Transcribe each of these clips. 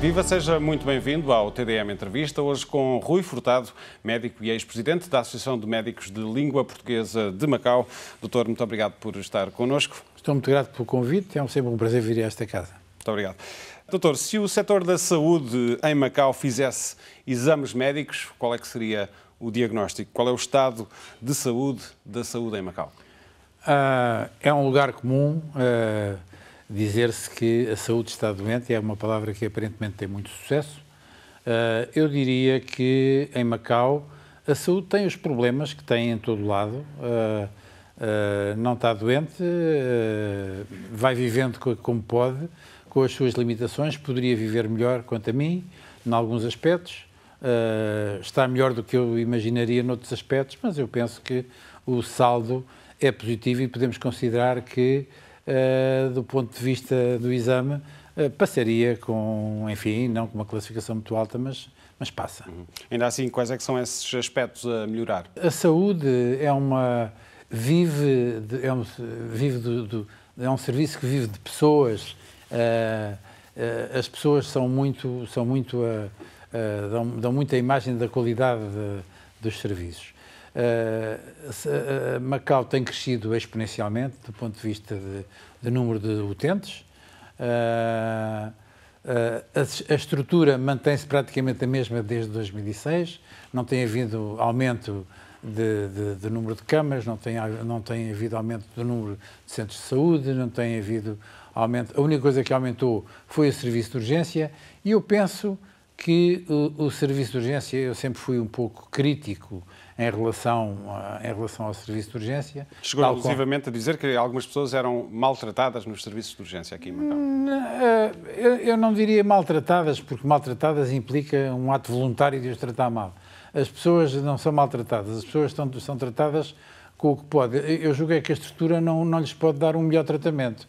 Viva, seja muito bem-vindo ao TDM Entrevista, hoje com Rui Furtado, médico e ex-presidente da Associação de Médicos de Língua Portuguesa de Macau. Doutor, muito obrigado por estar connosco. Estou muito grato pelo convite, é sempre um prazer vir a esta casa. Muito obrigado. Doutor, se o setor da saúde em Macau fizesse exames médicos, qual é que seria o diagnóstico? Qual é o estado de saúde da saúde em Macau? É um lugar comum dizer-se que a saúde está doente, é uma palavra que aparentemente tem muito sucesso. Eu diria que em Macau a saúde tem os problemas que tem em todo lado. Não está doente, vai vivendo como pode, com as suas limitações, poderia viver melhor, quanto a mim, em alguns aspectos. Está melhor do que eu imaginaria noutros aspectos, mas eu penso que o saldo é positivo e podemos considerar que, do ponto de vista do exame, passaria com, enfim, não com uma classificação muito alta, mas passa. Ainda assim, quais é que são esses aspectos a melhorar? A saúde é um serviço que vive de pessoas. As pessoas dão muita imagem da qualidade dos serviços. Macau tem crescido exponencialmente do ponto de vista de número de utentes. A estrutura mantém-se praticamente a mesma desde 2006, não tem havido aumento de número de camas, não tem havido aumento do número de centros de saúde, não tem havido aumento. A única coisa que aumentou foi o serviço de urgência e eu penso que o serviço de urgência, eu sempre fui um pouco crítico em relação ao serviço de urgência. Chegou inclusivamente a dizer que algumas pessoas eram maltratadas nos serviços de urgência aqui em Macau. Eu não diria maltratadas, porque maltratadas implica um ato voluntário de os tratar mal. As pessoas não são maltratadas, as pessoas são tratadas com o que pode. Eu julgo que a estrutura não lhes pode dar um melhor tratamento.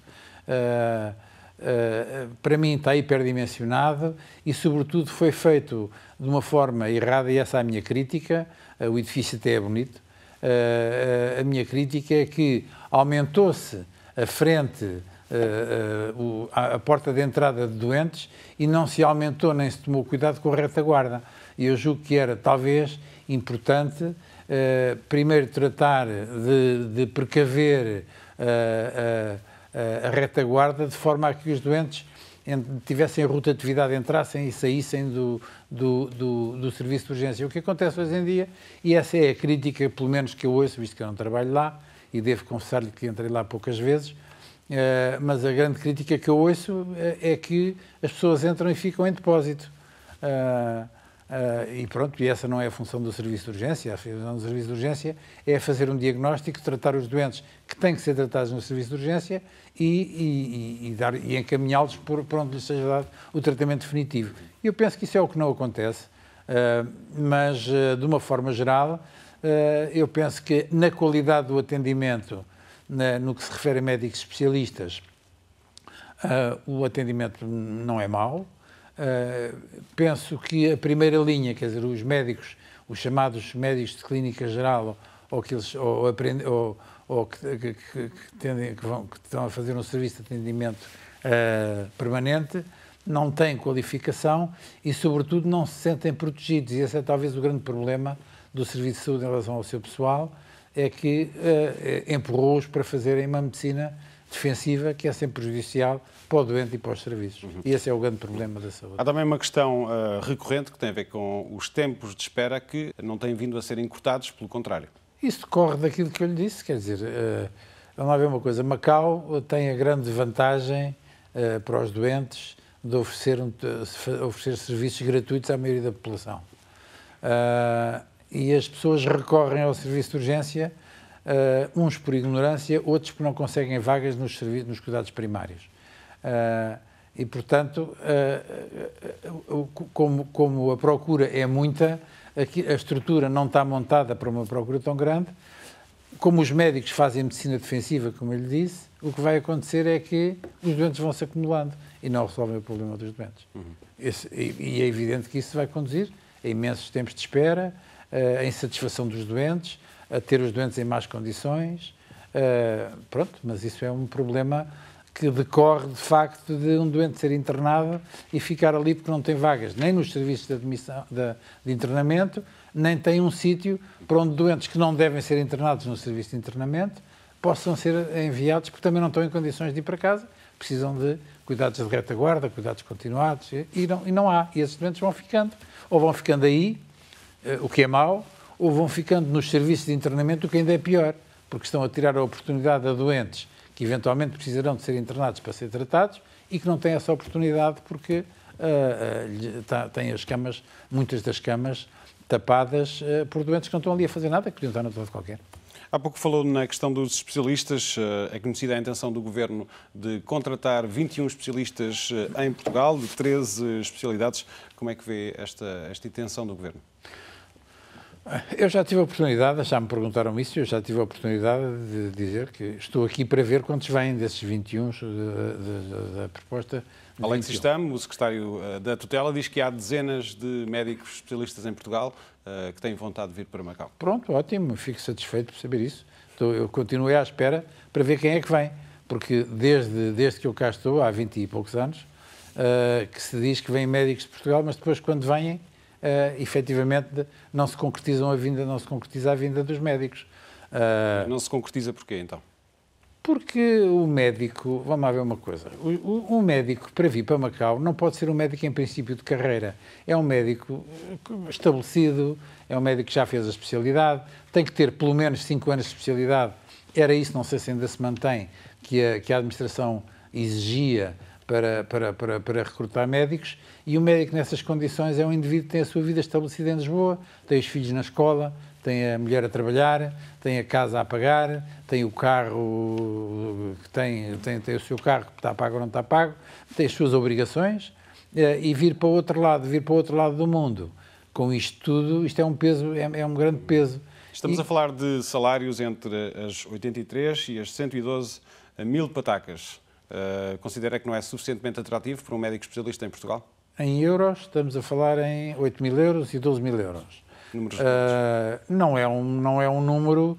Para mim está hiperdimensionado e, sobretudo, foi feito de uma forma errada, e essa é a minha crítica. O edifício até é bonito. A minha crítica é que aumentou-se a frente, a porta de entrada de doentes e não se aumentou nem se tomou cuidado com a retaguarda. E eu julgo que era, talvez, importante primeiro tratar de precaver a retaguarda de forma a que os doentes tivessem rotatividade, entrassem e saíssem do serviço de urgência. O que acontece hoje em dia, e essa é a crítica, pelo menos que eu ouço, visto que eu não trabalho lá, e devo confessar-lhe que entrei lá poucas vezes, mas a grande crítica que eu ouço é que as pessoas entram e ficam em depósito. E pronto, e essa não é a função do serviço de urgência. A função do serviço de urgência é fazer um diagnóstico, tratar os doentes que têm que ser tratados no serviço de urgência e encaminhá-los por onde lhes seja dado o tratamento definitivo. E eu penso que isso é o que não acontece, mas de uma forma geral, eu penso que na qualidade do atendimento, no que se refere a médicos especialistas, o atendimento não é mau. Penso que a primeira linha, quer dizer, os médicos, os chamados médicos de clínica geral, ou que estão a fazer um serviço de atendimento permanente, não têm qualificação e, sobretudo, não se sentem protegidos. E esse é talvez o grande problema do Serviço de Saúde em relação ao seu pessoal, é que empurrou-os para fazerem uma medicina defensiva, que é sempre prejudicial para o doente e para os serviços. E esse é o grande problema da saúde. Há também uma questão recorrente que tem a ver com os tempos de espera que não têm vindo a ser encurtados, pelo contrário. Isso decorre daquilo que eu lhe disse, quer dizer, vamos lá ver uma coisa, Macau tem a grande vantagem para os doentes de oferecer serviços gratuitos à maioria da população. E as pessoas recorrem ao serviço de urgência, uns por ignorância, outros porque não conseguem vagas nos cuidados primários. E, portanto, como a procura é muita, a estrutura não está montada para uma procura tão grande, como os médicos fazem medicina defensiva, como eu lhe disse, o que vai acontecer é que os doentes vão se acumulando e não resolvem o problema dos doentes. E é evidente que isso vai conduzir a imensos tempos de espera, a insatisfação dos doentes, a ter os doentes em más condições. Pronto, mas isso é um problema que decorre, de facto, de um doente ser internado e ficar ali porque não tem vagas, nem nos serviços de admissão, de internamento, nem tem um sítio para onde doentes que não devem ser internados no serviço de internamento possam ser enviados, porque também não estão em condições de ir para casa, precisam de cuidados de retaguarda, cuidados continuados, e não há. E esses doentes vão ficando, ou vão ficando aí, o que é mau, ou vão ficando nos serviços de internamento, o que ainda é pior, porque estão a tirar a oportunidade a doentes que eventualmente precisarão de ser internados para ser tratados e que não têm essa oportunidade porque têm as camas, muitas das camas tapadas por doentes que não estão ali a fazer nada, que podiam estar noutro lado qualquer. Há pouco falou na questão dos especialistas. É conhecida a intenção do Governo de contratar 21 especialistas em Portugal, de 13 especialidades. Como é que vê esta intenção do Governo? Eu já tive a oportunidade, já me perguntaram isso, eu já tive a oportunidade de dizer que estou aqui para ver quantos vêm desses 21 da proposta. Alexis Tam, o secretário da tutela, diz que há dezenas de médicos especialistas em Portugal que têm vontade de vir para Macau. Pronto, ótimo, fico satisfeito por saber isso. Então, eu continuei à espera para ver quem é que vem, porque desde que eu cá estou, há 20 e poucos anos, que se diz que vêm médicos de Portugal, mas depois quando vêm, efetivamente não se concretiza a vinda dos médicos. Não se concretiza porquê, então? Porque o médico, vamos lá ver uma coisa, um médico para vir para Macau não pode ser um médico em princípio de carreira, é um médico estabelecido, é um médico que já fez a especialidade, tem que ter pelo menos 5 anos de especialidade, era isso, não sei se ainda se mantém, que a administração exigia para recrutar médicos, e o médico nessas condições é um indivíduo que tem a sua vida estabelecida em Lisboa, tem os filhos na escola, tem a mulher a trabalhar, tem a casa a pagar, tem o carro, tem o seu carro que está pago ou não está pago, tem as suas obrigações, e vir para o outro lado do mundo, com isto tudo, isto é um peso, é um grande peso. Estamos a falar de salários entre as 83 e as 112 mil patacas. Considera que não é suficientemente atrativo para um médico especialista em Portugal? Em euros, estamos a falar em 8 mil euros e 12 mil euros. Não é um número,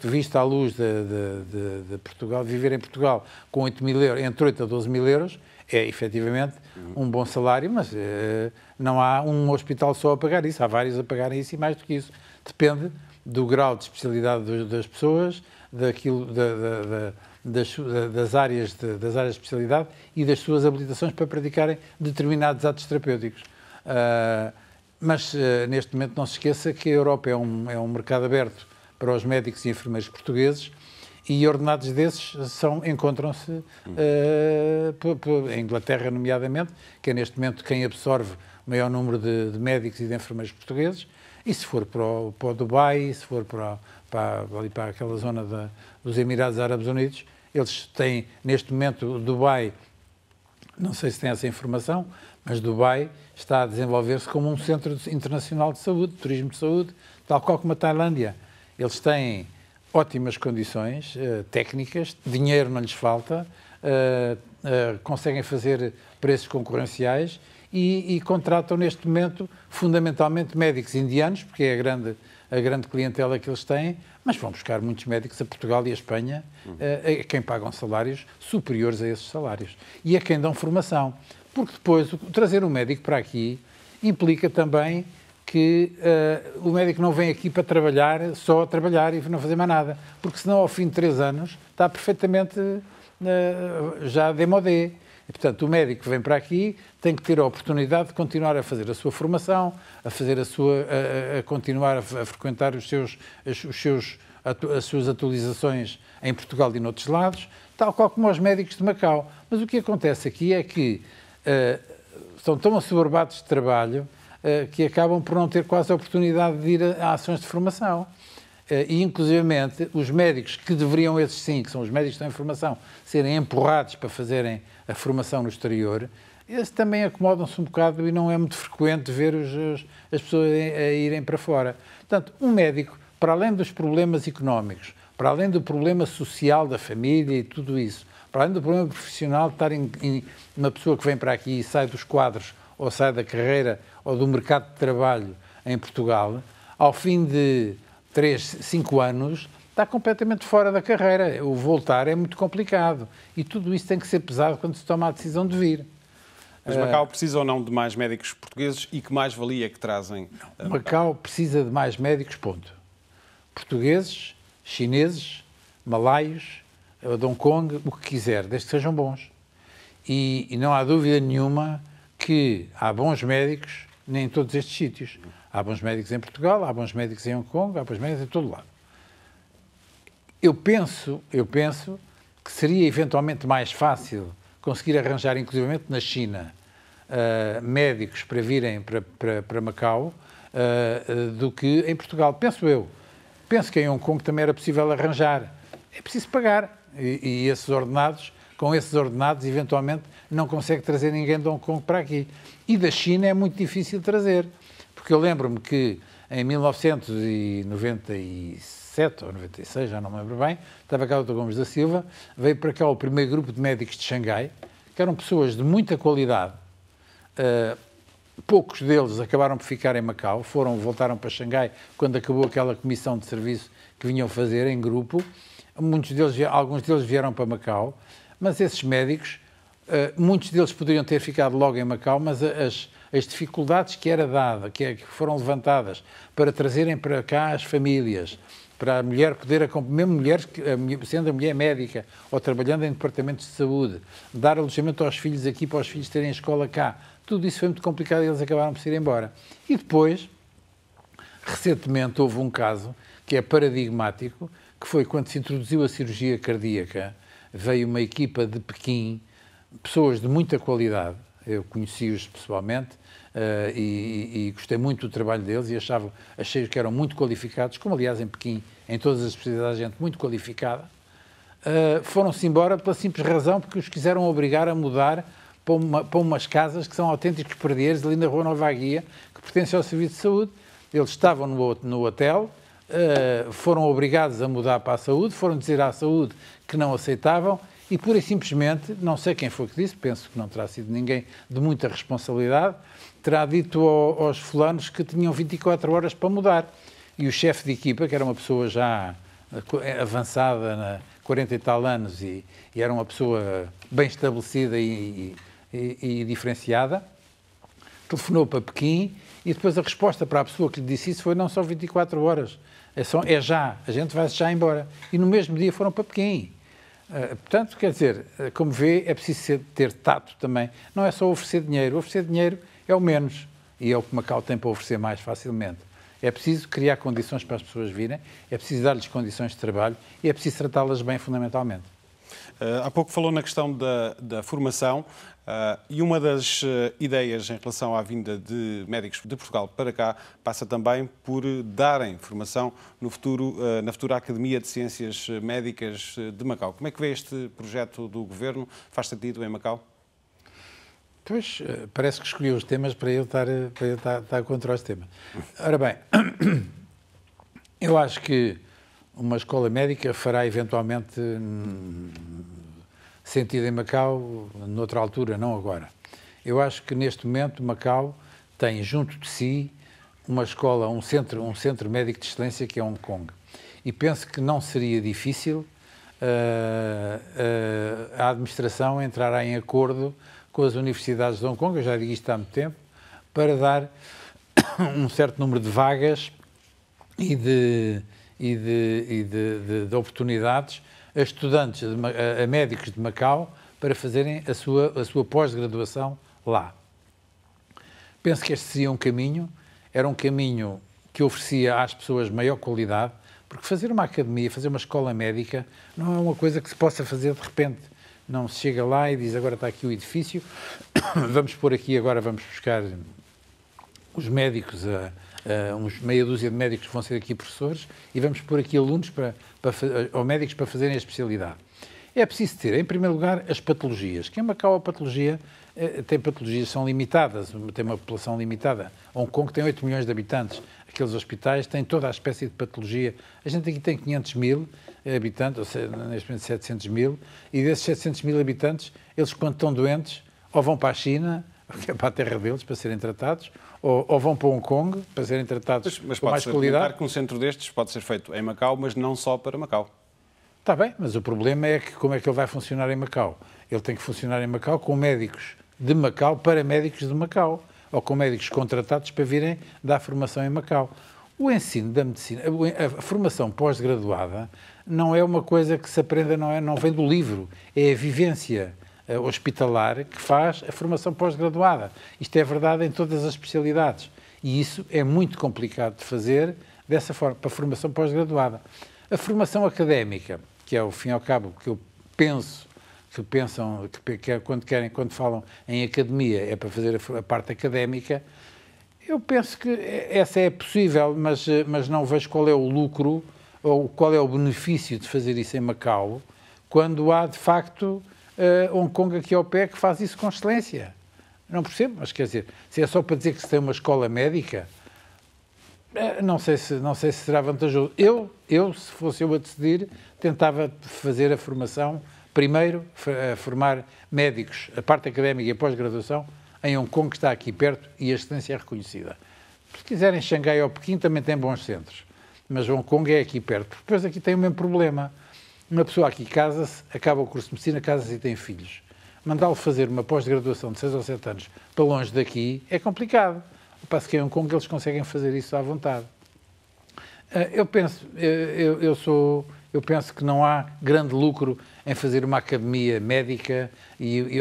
visto à luz de Portugal, viver em Portugal com 8 mil euros, entre 8 a 12 mil euros, é efetivamente um bom salário, mas não há um hospital só a pagar isso, há vários a pagarem isso e mais do que isso. Depende do grau de especialidade das pessoas, das áreas de especialidade e das suas habilitações para praticarem determinados atos terapêuticos. Mas, neste momento, não se esqueça que a Europa é um mercado aberto para os médicos e enfermeiros portugueses e ordenados desses encontram-se em Inglaterra, nomeadamente, que é, neste momento, quem absorve o maior número de médicos e de enfermeiros portugueses. E se for para o Dubai, se for para aquela zona dos Emirados Árabes Unidos, eles têm, neste momento, o Dubai, não sei se tem essa informação, mas Dubai está a desenvolver-se como um centro internacional de saúde, de turismo de saúde, tal qual como a Tailândia. Eles têm ótimas condições técnicas, dinheiro não lhes falta, conseguem fazer preços concorrenciais e contratam neste momento fundamentalmente médicos indianos, porque é a grande clientela que eles têm, mas vão buscar muitos médicos a Portugal e a Espanha, a quem pagam salários superiores a esses salários e a quem dão formação. Porque depois, trazer um médico para aqui implica também que o médico não vem aqui para trabalhar, só a trabalhar e não fazer mais nada. Porque senão, ao fim de 3 anos, está perfeitamente já démodé. E, portanto, o médico que vem para aqui tem que ter a oportunidade de continuar a fazer a sua formação, a continuar a frequentar as suas atualizações em Portugal e noutros lados, tal qual como os médicos de Macau. Mas o que acontece aqui é que estão tão assoberbados de trabalho que acabam por não ter quase a oportunidade de ir a ações de formação. E, inclusivamente, os médicos que deveriam, esses sim, que são os médicos que estão em formação, serem empurrados para fazerem a formação no exterior, esses também acomodam-se um bocado e não é muito frequente ver as pessoas a irem para fora. Portanto, um médico, para além dos problemas económicos, para além do problema social da família e tudo isso, para além do problema profissional de estar uma pessoa que vem para aqui e sai dos quadros ou sai da carreira ou do mercado de trabalho em Portugal, ao fim de 3, 5 anos, está completamente fora da carreira. O voltar é muito complicado. E tudo isso tem que ser pesado quando se toma a decisão de vir. Mas Macau precisa ou não de mais médicos portugueses e que mais-valia é que trazem? Macau precisa de mais médicos, ponto. Portugueses, chineses, malaios, de Hong Kong, o que quiser, desde que sejam bons. E não há dúvida nenhuma que há bons médicos em todos estes sítios. Há bons médicos em Portugal, há bons médicos em Hong Kong, há bons médicos em todo lado. Eu penso que seria eventualmente mais fácil conseguir arranjar, inclusivamente na China, médicos para virem para Macau do que em Portugal. Penso eu. Penso que em Hong Kong também era possível arranjar. É preciso pagar. E esses ordenados, com esses ordenados, eventualmente, não consegue trazer ninguém de Hong Kong para aqui. E da China é muito difícil trazer. Porque eu lembro-me que em 1997 ou 96, já não me lembro bem, estava cá o Dr. Gomes da Silva, veio para cá o primeiro grupo de médicos de Xangai, que eram pessoas de muita qualidade. Poucos deles acabaram por ficar em Macau, voltaram para Xangai quando acabou aquela comissão de serviço que vinham fazer em grupo. Alguns deles vieram para Macau, mas esses médicos, muitos deles poderiam ter ficado logo em Macau, mas as dificuldades que que foram levantadas para trazerem para cá as famílias, para a mulher poder acompanhar, mesmo mulheres, sendo a mulher médica ou trabalhando em departamentos de saúde, dar alojamento aos filhos aqui para os filhos terem a escola cá, tudo isso foi muito complicado e eles acabaram por se ir embora. E depois, recentemente, houve um caso que é paradigmático, que foi quando se introduziu a cirurgia cardíaca, veio uma equipa de Pequim, pessoas de muita qualidade, eu conheci-os pessoalmente e gostei muito do trabalho deles e achei que eram muito qualificados, como aliás em Pequim, em todas as especialidades, gente muito qualificada. Foram-se embora pela simples razão porque os quiseram obrigar a mudar para umas casas que são autênticos perdeiros ali na Rua Nova Guia, que pertencem ao Serviço de Saúde. Eles estavam no hotel, foram obrigados a mudar para a saúde, foram dizer à saúde que não aceitavam e, pura e simplesmente, não sei quem foi que disse, penso que não terá sido ninguém de muita responsabilidade, terá dito aos fulanos que tinham 24 horas para mudar. E o chefe de equipa, que era uma pessoa já avançada, 40 e tal anos, e era uma pessoa bem estabelecida e diferenciada, telefonou para Pequim e depois a resposta para a pessoa que lhe disse isso foi não só 24 horas, é já, a gente vai-se já embora. E no mesmo dia foram para Pequim. Portanto, quer dizer, como vê, é preciso ter tato também. Não é só oferecer dinheiro é o menos. E é o que Macau tem para oferecer mais facilmente. É preciso criar condições para as pessoas virem, é preciso dar-lhes condições de trabalho e é preciso tratá-las bem, fundamentalmente. Há pouco falou na questão da formação e uma das ideias em relação à vinda de médicos de Portugal para cá passa também por darem formação na futura Academia de Ciências Médicas de Macau. Como é que vê este projeto do Governo? Faz sentido em Macau? Pois, parece que escolheu os temas para eu estar contra os temas. Ora bem, eu acho que uma escola médica fará eventualmente sentido em Macau, noutra altura, não agora. Eu acho que neste momento Macau tem junto de si uma escola, um centro médico de excelência que é Hong Kong. E penso que não seria difícil a administração entrar em acordo com as universidades de Hong Kong, eu já digo isto há muito tempo, para dar um certo número de vagas e de oportunidades a estudantes, a médicos de Macau, para fazerem a sua pós-graduação lá. Penso que este seria um caminho, era um caminho que oferecia às pessoas maior qualidade, porque fazer uma academia, fazer uma escola médica, não é uma coisa que se possa fazer de repente. Não se chega lá e diz, agora está aqui o edifício, vamos pôr aqui, agora vamos buscar os médicos, uns meia dúzia de médicos que vão ser aqui professores, e vamos pôr aqui alunos ou médicos para fazerem a especialidade. É preciso ter, em primeiro lugar, as patologias. Que em Macau a patologia tem patologias que são limitadas, tem uma população limitada. Hong Kong tem 8 milhões de habitantes. Aqueles hospitais têm toda a espécie de patologia. A gente aqui tem 500 mil habitantes, ou seja, neste momento 700 mil, e desses 700 mil habitantes, eles quando estão doentes, ou vão para a China, que é para a terra deles, para serem tratados, ou vão para Hong Kong para serem tratados Mas com mais pode-se qualidade. argumentar que um centro destes pode ser feito em Macau, mas não só para Macau. Está bem, mas o problema é que como é que ele vai funcionar em Macau? Ele tem que funcionar em Macau com médicos de Macau para médicos de Macau, ou com médicos contratados para virem dar formação em Macau. O ensino da medicina, a formação pós-graduada não é uma coisa que se aprenda, não vem do livro, é a vivência hospitalar que faz a formação pós-graduada. Isto é verdade em todas as especialidades e isso é muito complicado de fazer dessa forma, para a formação pós-graduada. A formação académica, que é, ao fim e ao cabo, que eu penso, que quando falam em academia é para fazer a parte académica, eu penso que essa é possível, mas não vejo qual é o lucro ou qual é o benefício de fazer isso em Macau, quando há, de facto, Hong Kong aqui ao pé que faz isso com excelência. Não percebo, mas quer dizer, se é só para dizer que se tem uma escola médica, não sei se será vantajoso. Se fosse eu a decidir, tentava fazer a formação, primeiro, formar médicos, a parte académica e a pós-graduação, em Hong Kong, que está aqui perto e a excelência é reconhecida. Se quiserem, Xangai ou Pequim também tem bons centros, mas Hong Kong é aqui perto. Depois aqui tem o mesmo problema. Uma pessoa aqui casa-se, acaba o curso de medicina, casa-se e tem filhos. Mandá-lo fazer uma pós-graduação de 6 ou 7 anos para longe daqui é complicado. O passo que em Hong Kong eles conseguem fazer isso à vontade. Eu penso que não há grande lucro em fazer uma academia médica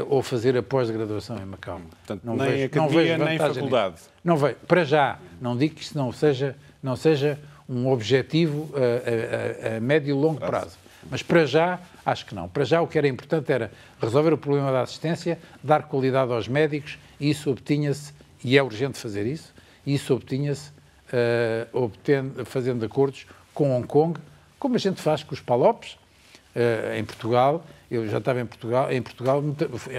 ou fazer a pós-graduação em Macau. Portanto, nem academia, nem faculdade. Não vejo. Para já, não digo que isto não seja um objetivo a médio e longo prazo. Mas para já, acho que não. Para já o que era importante era resolver o problema da assistência, dar qualidade aos médicos, e isso obtinha-se, e é urgente fazer isso, e isso obtinha-se fazendo acordos com Hong Kong, como a gente faz com os PALOPs, em Portugal. Eu já estava em Portugal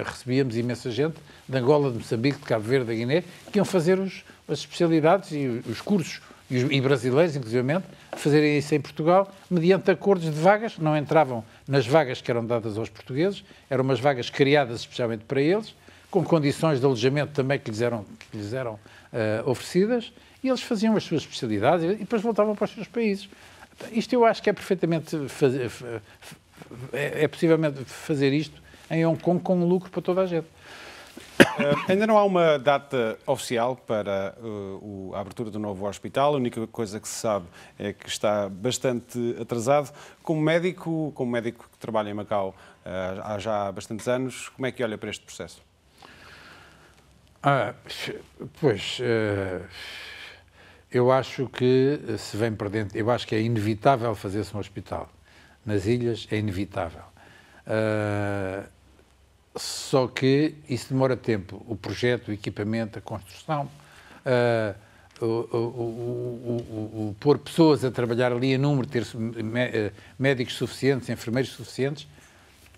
recebíamos imensa gente de Angola, de Moçambique, de Cabo Verde, da Guiné, que iam fazer as especialidades e os cursos, e brasileiros, inclusivamente, fazerem isso em Portugal, mediante acordos de vagas, não entravam nas vagas que eram dadas aos portugueses, eram umas vagas criadas especialmente para eles, com condições de alojamento também que lhes eram oferecidas, e eles faziam as suas especialidades e depois voltavam para os seus países. Isto eu acho que é perfeitamente é possivelmente fazer isto em Hong Kong com um lucro para toda a gente. Ainda não há uma data oficial para a abertura do novo hospital. A única coisa que se sabe é que está bastante atrasado. Como médico que trabalha em Macau há já bastantes anos, como é que olha para este processo? Eu acho que se vem para dentro, eu acho que é inevitável fazer-se um hospital. Nas ilhas é inevitável. Só que isso demora tempo. O projeto, o equipamento, a construção, o pôr pessoas a trabalhar ali em número, ter médicos suficientes, enfermeiros suficientes,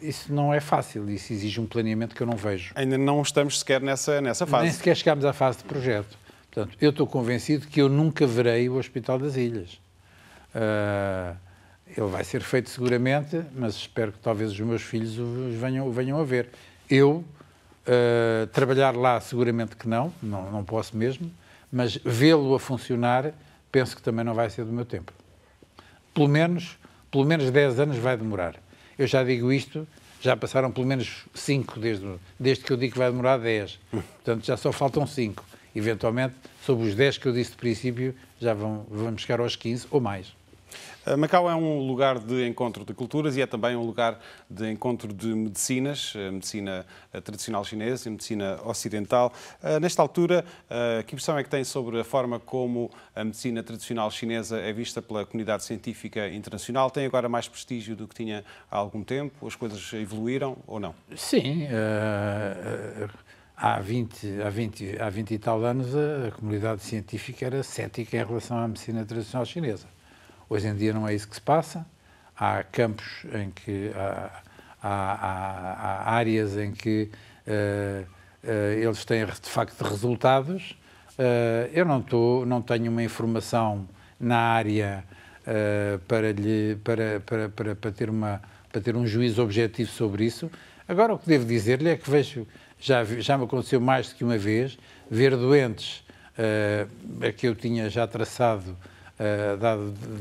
isso não é fácil. Isso exige um planeamento que eu não vejo. Ainda não estamos sequer nessa fase. Nem sequer chegámos à fase de projeto. Portanto, eu estou convencido que eu nunca verei o Hospital das Ilhas. Ele vai ser feito seguramente, mas espero que talvez os meus filhos o venham a ver. Eu, trabalhar lá seguramente que não posso mesmo, mas vê-lo a funcionar, penso que também não vai ser do meu tempo. Pelo menos 10 anos vai demorar. Eu já digo isto, já passaram pelo menos 5 desde que eu digo que vai demorar 10. Portanto, já só faltam 5. Eventualmente, sobre os 10 que eu disse de princípio, já vamos chegar aos 15 ou mais. Macau é um lugar de encontro de culturas e é também um lugar de encontro de medicinas, a medicina tradicional chinesa e a medicina ocidental. Nesta altura, que impressão é que tem sobre a forma como a medicina tradicional chinesa é vista pela comunidade científica internacional? Tem agora mais prestígio do que tinha há algum tempo? As coisas evoluíram ou não? Sim. Há 20 e tal anos a comunidade científica era cética em relação à medicina tradicional chinesa. Hoje em dia não é isso que se passa. Há campos em que há áreas em que eles têm de facto resultados. Eu não tenho uma informação na área para ter um juízo objetivo sobre isso. Agora, o que devo dizer-lhe é que vejo já me aconteceu mais do que uma vez, ver doentes a que eu tinha já traçado,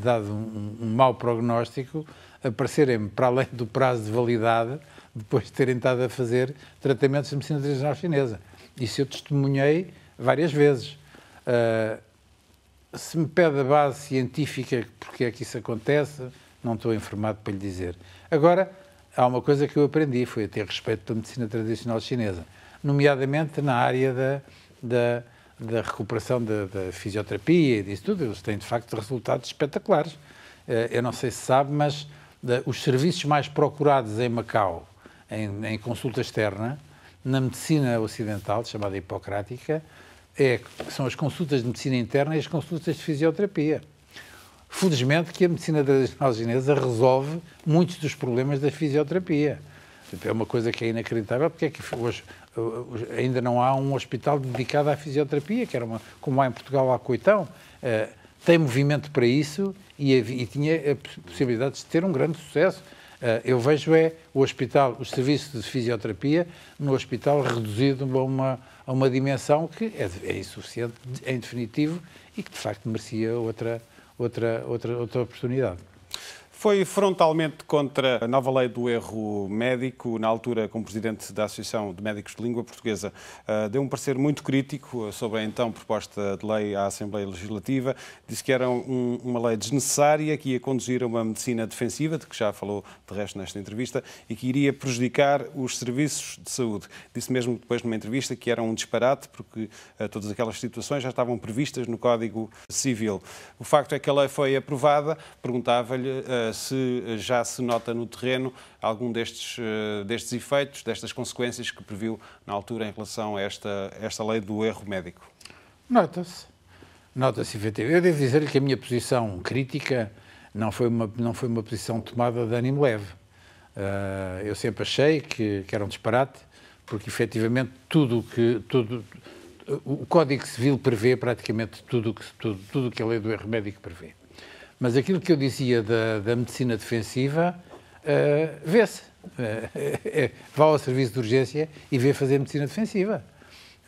dado um mau prognóstico, aparecerem para além do prazo de validade, depois de terem estado a fazer tratamentos de medicina tradicional chinesa. Isso eu testemunhei várias vezes. Se me pede a base científica porque é que isso acontece, não estou informado para lhe dizer. Agora, há uma coisa que eu aprendi, foi a ter respeito pela medicina tradicional chinesa, nomeadamente na área da recuperação da fisioterapia e disso tudo. Eles têm, de facto, resultados espetaculares. Eu não sei se sabe, mas os serviços mais procurados em Macau, em consulta externa, na medicina ocidental, chamada hipocrática, são as consultas de medicina interna e as consultas de fisioterapia. Felizmente que a medicina tradicional chinesa resolve muitos dos problemas da fisioterapia. É uma coisa que é inacreditável, porque é que hoje ainda não há um hospital dedicado à fisioterapia, que era como há em Portugal, há Coitão. Tem movimento para isso e tinha a possibilidade de ter um grande sucesso. Eu vejo os serviços de fisioterapia no hospital reduzido a uma dimensão que é insuficiente, em definitivo, e que de facto merecia outra oportunidade. Foi frontalmente contra a nova lei do erro médico, na altura como presidente da Associação de Médicos de Língua Portuguesa. Deu um parecer muito crítico sobre a então proposta de lei à Assembleia Legislativa. Disse que era uma lei desnecessária, que ia conduzir a uma medicina defensiva, de que já falou de resto nesta entrevista, e que iria prejudicar os serviços de saúde. Disse mesmo depois numa entrevista que era um disparate, porque todas aquelas situações já estavam previstas no Código Civil. O facto é que a lei foi aprovada. Perguntava-lhe se já se nota no terreno algum destes efeitos, destas consequências que previu na altura em relação a esta lei do erro médico. Nota-se, efetivamente. Eu devo dizer-lhe que a minha posição crítica não foi uma posição tomada de ânimo leve. Eu sempre achei que era um disparate, porque efetivamente o Código Civil prevê praticamente tudo que a lei do erro médico prevê. Mas aquilo que eu dizia da medicina defensiva, vê-se. Vá ao serviço de urgência e vê fazer medicina defensiva.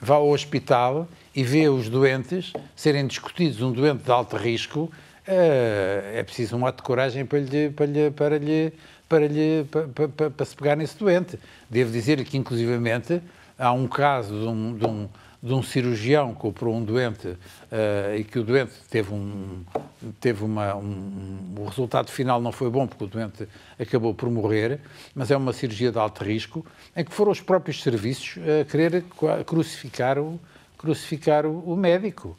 Vá ao hospital e vê os doentes serem discutidos, um doente de alto risco, é preciso um ato de coragem para se pegar nesse doente. Devo dizer que, inclusivamente, há um caso de um cirurgião que operou um doente e que o doente o resultado final não foi bom porque o doente acabou por morrer, mas é uma cirurgia de alto risco, em que foram os próprios serviços a querer crucificar o médico.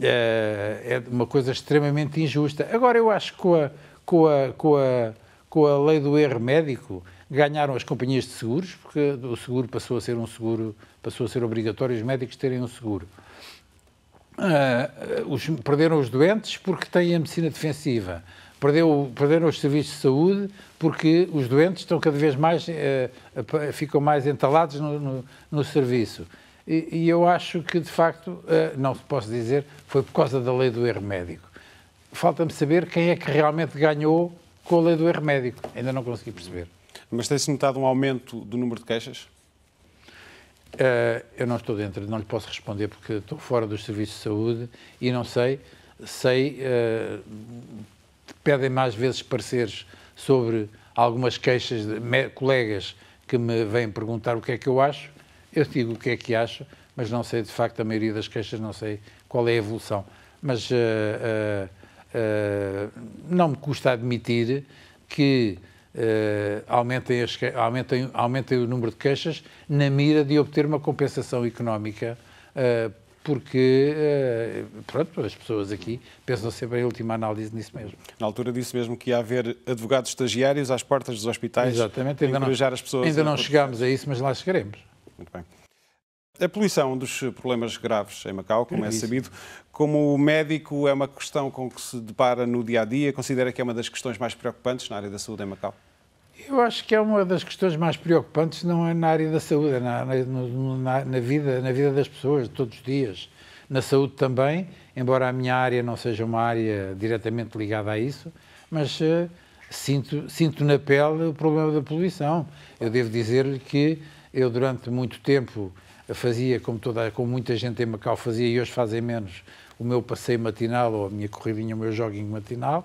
É uma coisa extremamente injusta. Agora, eu acho que com a lei do erro médico ganharam as companhias de seguros, porque o seguro passou a ser obrigatório os médicos terem um seguro. Perderam os doentes porque têm a medicina defensiva. Perderam os serviços de saúde porque os doentes estão cada vez mais, ficam mais entalados no serviço. E eu acho que, de facto, não posso dizer, foi por causa da lei do erro médico. Falta-me saber quem é que realmente ganhou com a lei do erro médico. Ainda não consegui perceber. Mas tem-se notado um aumento do número de queixas? Eu não estou dentro, não lhe posso responder porque estou fora dos serviços de saúde e não sei, pedem mais vezes pareceres sobre algumas queixas de colegas que me vêm perguntar o que é que eu acho, eu digo o que é que acho, mas não sei de facto a maioria das queixas, não sei qual é a evolução, mas não me custa admitir que aumentem o número de queixas na mira de obter uma compensação económica, porque pronto, as pessoas aqui pensam sempre em última análise nisso mesmo. Na altura disse mesmo que ia haver advogados estagiários às portas dos hospitais. Exatamente, para encorajar as pessoas. Ainda não chegámos a isso, mas lá chegaremos. Muito bem. A poluição dos problemas graves em Macau, como é sabido, como médico, é uma questão com que se depara no dia-a-dia? Considera que é uma das questões mais preocupantes na área da saúde em Macau? Eu acho que é uma das questões mais preocupantes, não é na área da saúde, é na vida das pessoas, de todos os dias. Na saúde também, embora a minha área não seja uma área diretamente ligada a isso, mas sinto na pele o problema da poluição. Eu devo dizer-lhe que Eu, durante muito tempo, fazia, como muita gente em Macau fazia, e hoje fazem menos, o meu passeio matinal ou a minha corridinha, o meu jogging matinal,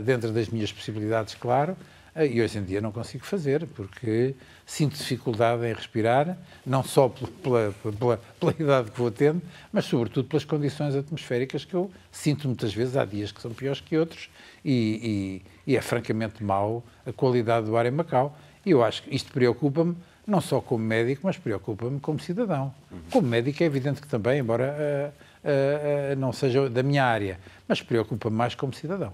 dentro das minhas possibilidades, claro, e hoje em dia não consigo fazer, porque sinto dificuldade em respirar, não só pela idade que vou tendo, mas sobretudo pelas condições atmosféricas que eu sinto muitas vezes. Há dias que são piores que outros e é francamente mau a qualidade do ar em Macau. E eu acho que isto preocupa-me, não só como médico, mas preocupa-me como cidadão. Como médico é evidente que também, embora não seja da minha área, mas preocupa-me mais como cidadão.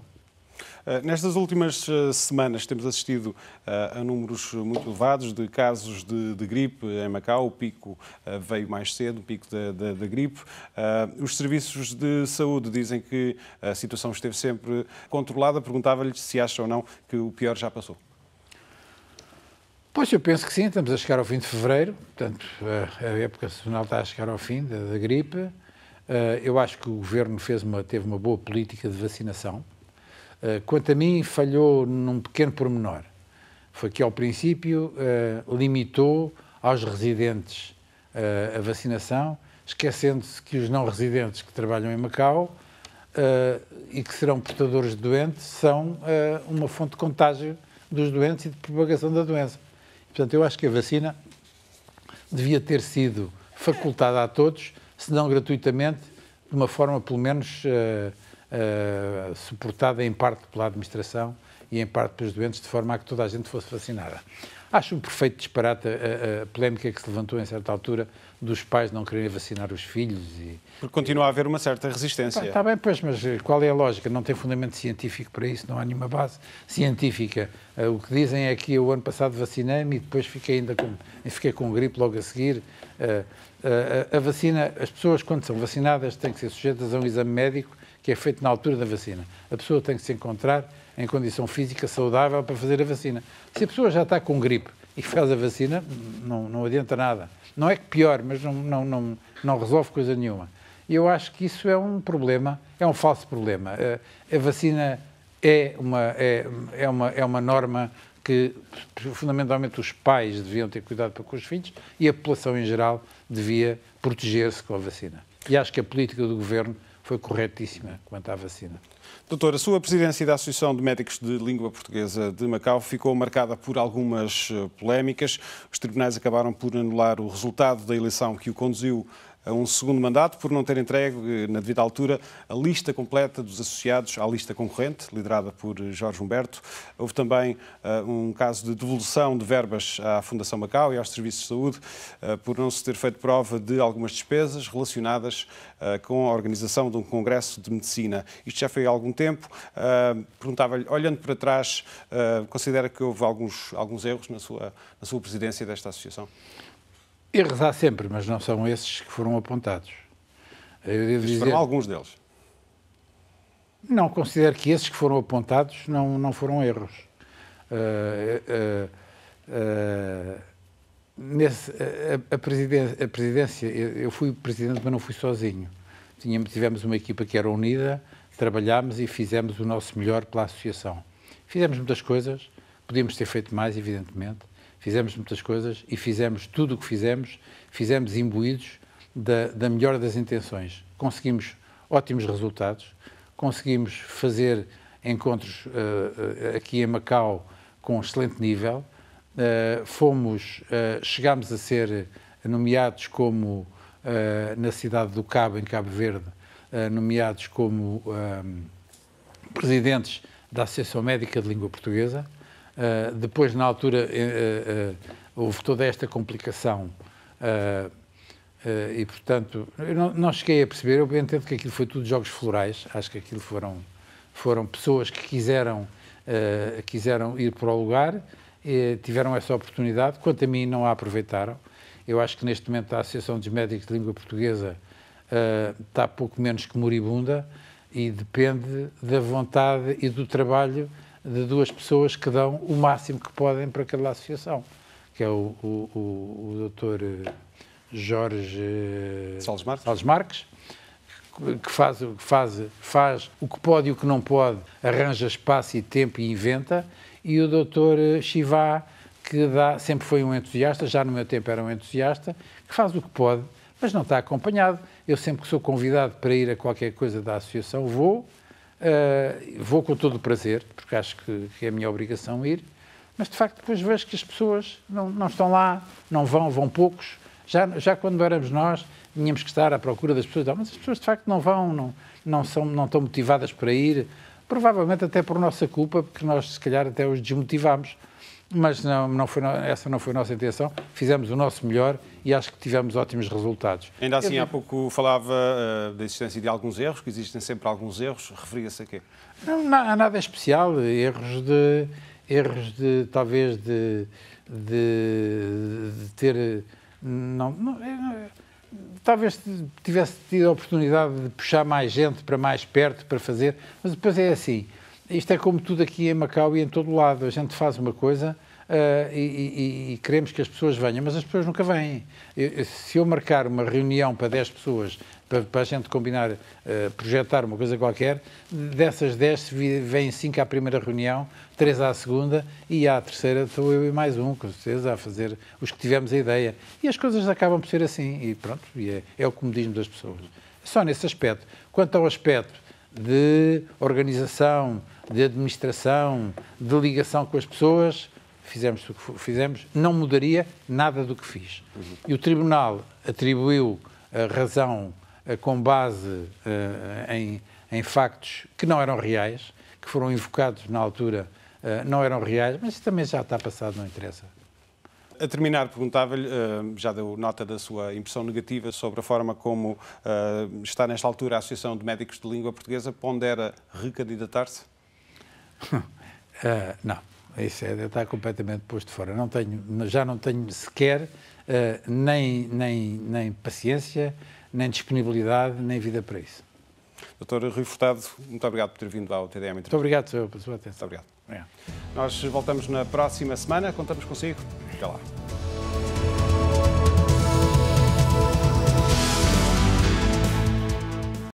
Nestas últimas semanas temos assistido a números muito elevados de casos de gripe em Macau. O pico veio mais cedo, o pico da gripe. Os serviços de saúde dizem que a situação esteve sempre controlada. Perguntava-lhe se acha ou não que o pior já passou. Pois eu penso que sim, estamos a chegar ao fim de fevereiro, portanto a época sazonal está a chegar ao fim da gripe. Eu acho que o Governo teve uma boa política de vacinação. Quanto a mim, falhou num pequeno pormenor. Foi que, ao princípio, limitou aos residentes a vacinação, esquecendo-se que os não residentes que trabalham em Macau e que serão portadores de doentes são uma fonte de contágio dos doentes e de propagação da doença. Portanto, eu acho que a vacina devia ter sido facultada a todos, se não gratuitamente, de uma forma, pelo menos, suportada em parte pela administração e em parte pelos doentes, de forma a que toda a gente fosse vacinada. Acho um perfeito disparate a polémica que se levantou em certa altura dos pais não quererem vacinar os filhos. Porque continua a haver uma certa resistência. Está bem, pois, mas qual é a lógica? Não tem fundamento científico para isso, não há nenhuma base científica. O que dizem é que eu, ano passado, vacinei-me e depois fiquei com gripe logo a seguir. A vacina, as pessoas, quando são vacinadas, têm que ser sujeitas a um exame médico que é feito na altura da vacina. A pessoa tem que se encontrar em condição física saudável para fazer a vacina. Se a pessoa já está com gripe e faz a vacina, não adianta nada. Não é que pior, mas não resolve coisa nenhuma. E eu acho que isso é um problema, é um falso problema. A vacina é uma norma que, fundamentalmente, os pais deviam ter cuidado para com os filhos e a população em geral devia proteger-se com a vacina. E acho que a política do Governo foi corretíssima quanto à vacina. Doutor, a sua presidência da Associação de Médicos de Língua Portuguesa de Macau ficou marcada por algumas polémicas. Os tribunais acabaram por anular o resultado da eleição que o conduziu a um segundo mandato por não ter entregue, na devida altura, a lista completa dos associados à lista concorrente, liderada por Jorge Humberto. Houve também um caso de devolução de verbas à Fundação Macau e aos serviços de saúde por não se ter feito prova de algumas despesas relacionadas com a organização de um congresso de medicina. Isto já foi há algum tempo. Perguntava-lhe, olhando para trás, considera que houve alguns erros na sua presidência desta associação? Erros há sempre, mas não são esses que foram apontados. Foram alguns deles. Não, considero que esses que foram apontados não foram erros. A presidência, eu fui presidente, mas não fui sozinho. Tivemos uma equipa que era unida, trabalhámos e fizemos o nosso melhor pela associação. Fizemos muitas coisas, podíamos ter feito mais, evidentemente. Fizemos muitas coisas e fizemos tudo o que fizemos imbuídos da melhor das intenções. Conseguimos ótimos resultados, conseguimos fazer encontros aqui em Macau com excelente nível, chegámos a ser nomeados como, na cidade do Cabo, em Cabo Verde, nomeados como presidentes da Associação Médica de Língua Portuguesa. Depois, na altura, houve toda esta complicação e, portanto, eu não cheguei a perceber. Eu entendo que aquilo foi tudo jogos florais. Acho que aquilo foram pessoas que quiseram ir para o lugar, e tiveram essa oportunidade. Quanto a mim, não a aproveitaram. Eu acho que, neste momento, a Associação dos Médicos de Língua Portuguesa está pouco menos que moribunda e depende da vontade e do trabalho de duas pessoas que dão o máximo que podem para aquela associação, que é o Dr. Jorge Salles Marques, que faz o que pode e o que não pode, arranja espaço e tempo e inventa, e o Dr. Chivá, que sempre foi um entusiasta, já no meu tempo era um entusiasta, que faz o que pode, mas não está acompanhado. Eu sempre que sou convidado para ir a qualquer coisa da associação, vou com todo o prazer, porque acho que é a minha obrigação ir, mas de facto depois vejo que as pessoas não estão lá, não vão poucos. Já quando éramos nós, tínhamos que estar à procura das pessoas, mas as pessoas de facto não vão, não estão motivadas para ir, provavelmente até por nossa culpa, porque nós se calhar até os desmotivámos. Mas essa não foi a nossa intenção, fizemos o nosso melhor e acho que tivemos ótimos resultados. Ainda assim, há pouco falava da existência de alguns erros, que existem sempre alguns erros, referia-se a quê? Não há nada especial, erros de talvez de ter... talvez tivesse tido a oportunidade de puxar mais gente para mais perto para fazer, mas depois é assim. Isto é como tudo aqui em Macau e em todo o lado. A gente faz uma coisa e queremos que as pessoas venham, mas as pessoas nunca vêm. Se eu marcar uma reunião para 10 pessoas, para a gente combinar, projetar uma coisa qualquer, dessas 10 vêm 5 à primeira reunião, 3 à segunda e à terceira estou eu e mais um, com certeza, a fazer os que tivemos a ideia. E as coisas acabam por ser assim. E pronto, é o comodismo das pessoas. Só nesse aspecto. Quanto ao aspecto de organização, de administração, de ligação com as pessoas, fizemos o que fizemos, não mudaria nada do que fiz. E o Tribunal atribuiu a razão com base em factos que não eram reais, que foram invocados na altura, não eram reais, mas isso também já está passado, não interessa. A terminar, perguntava-lhe, já deu nota da sua impressão negativa sobre a forma como está nesta altura a Associação de Médicos de Língua Portuguesa, pondera recandidatar-se? Não, isso está completamente posto fora. Já não tenho sequer nem paciência, nem disponibilidade, nem vida para isso. Dr. Rui Furtado, muito obrigado por ter vindo ao TDM. Muito obrigado, senhor, pela sua atenção. Muito obrigado. Nós voltamos na próxima semana, contamos consigo. Até lá.